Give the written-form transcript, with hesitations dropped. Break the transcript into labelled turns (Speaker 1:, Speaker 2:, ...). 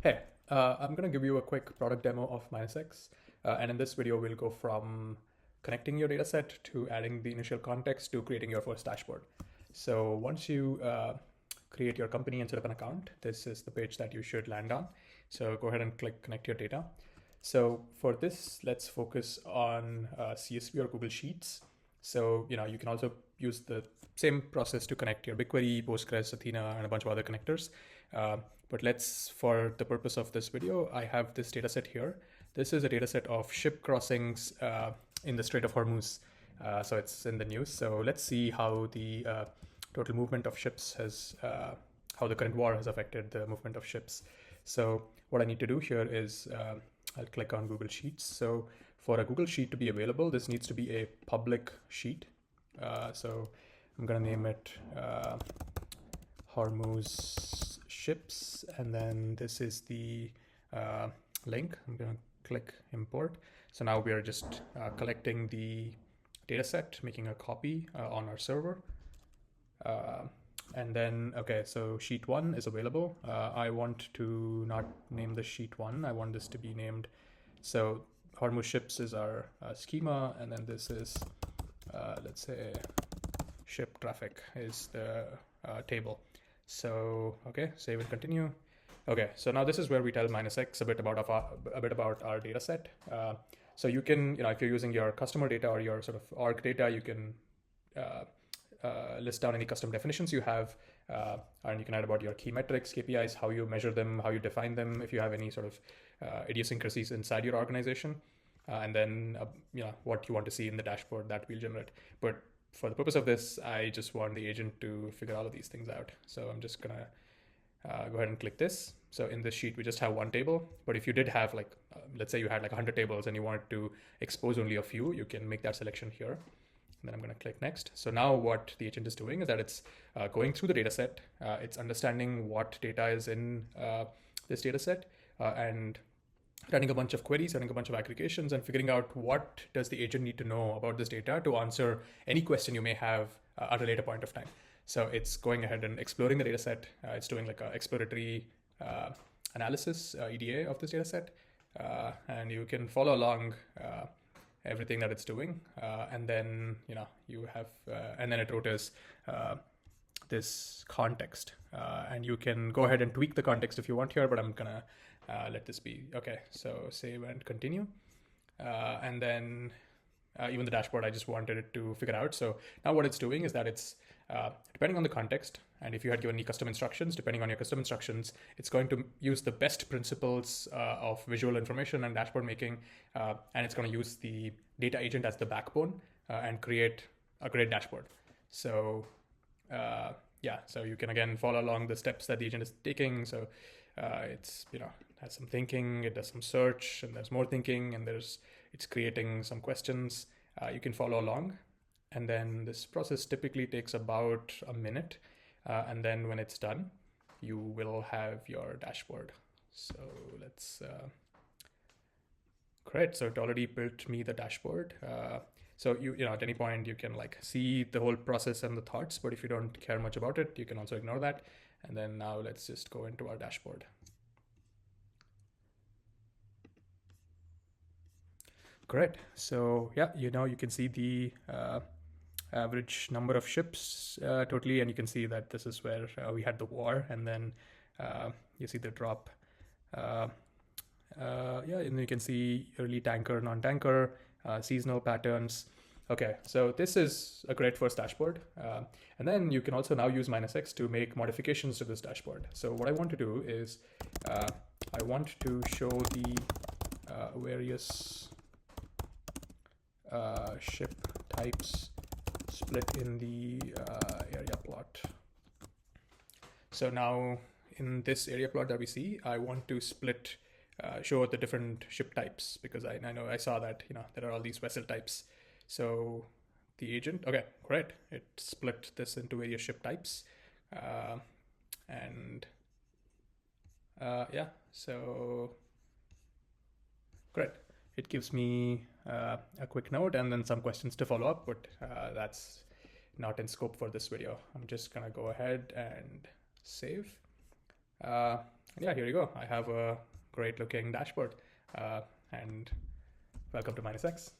Speaker 1: Hey, I'm going to give you a quick product demo of MinusX. And in this video, we'll go from connecting your dataset to adding the initial context to creating your first dashboard. So once you create your company and set up an account, this is the page that you should land on. So go ahead and click connect your data. So for this, let's focus on CSV or Google Sheets. So, you can also use the same process to connect your BigQuery, Postgres, Athena, and a bunch of other connectors. But for the purpose of this video, I have this data set here. This is a data set of ship crossings in the Strait of Hormuz. So it's in the news. So let's see how the total movement of ships how the current war has affected the movement of ships. So what I need to do here is I'll click on Google Sheets. So for a Google Sheet to be available, this needs to be a public sheet. So I'm going to name it Hormuz ships, and then this is the link. I'm going to click import. So now we are just collecting the data set, making a copy on our server. And then, okay, so sheet 1 is available. I want to not name the sheet 1. I want this to be named. So Hormuz ships is our schema, and then this is, let's say, ship traffic is the table. So, okay, save and continue. Okay, so now this is where we tell MinusX a bit about our data set. So you can, if you're using your customer data or your sort of org data, you can list down any custom definitions you have, and you can add about your key metrics, KPIs, how you measure them, how you define them, if you have any sort of idiosyncrasies inside your organization, and then what you want to see in the dashboard that we'll generate. But for the purpose of this, I just want the agent to figure all of these things out. So I'm just gonna go ahead and click this. So in this sheet, we just have one table, but if you did have let's say you had 100 tables and you wanted to expose only a few, you can make that selection here. And then I'm going to click next. So now what the agent is doing is that it's going through the data set. It's understanding what data is in this data set and running a bunch of queries, running a bunch of aggregations, and figuring out what does the agent need to know about this data to answer any question you may have at a later point of time. So it's going ahead and exploring the data set. It's doing like an exploratory analysis, EDA of this data set. And you can follow along everything that it's doing, and then you have and then it wrote as this context, and you can go ahead and tweak the context if you want here, but I'm gonna let this be. Okay, so save and continue, and then even the dashboard, I just wanted it to figure out. So now what it's doing is that it's depending on the context, and if you had given any custom instructions, depending on your custom instructions, it's going to use the best principles of visual information and dashboard making, and it's going to use the data agent as the backbone and create a great dashboard. So so you can again follow along the steps that the agent is taking. So it's has some thinking, it does some search, and there's more thinking, and it's creating some questions. You can follow along. And then this process typically takes about a minute. And then when it's done, you will have your dashboard. So let's, great. So it already built me the dashboard. So at any point you can see the whole process and the thoughts, but if you don't care much about it, you can also ignore that. And then now let's just go into our dashboard. Great. So yeah, you can see the average number of ships totally, and you can see that this is where we had the war, and then you see the drop. And you can see early tanker, non-tanker, seasonal patterns. Okay, so this is a great first dashboard. And then you can also now use MinusX to make modifications to this dashboard. So what I want to do is I want to show the various ship types split in the area plot. So now in this area plot that we see, I want to show the different ship types, because I know I saw that there are all these vessel types. So the agent, okay, great, it split this into various ship types, so great. It gives me a quick note and then some questions to follow up, but that's not in scope for this video. I'm just gonna go ahead and save. And yeah, here you go. I have a great looking dashboard. And welcome to MinusX.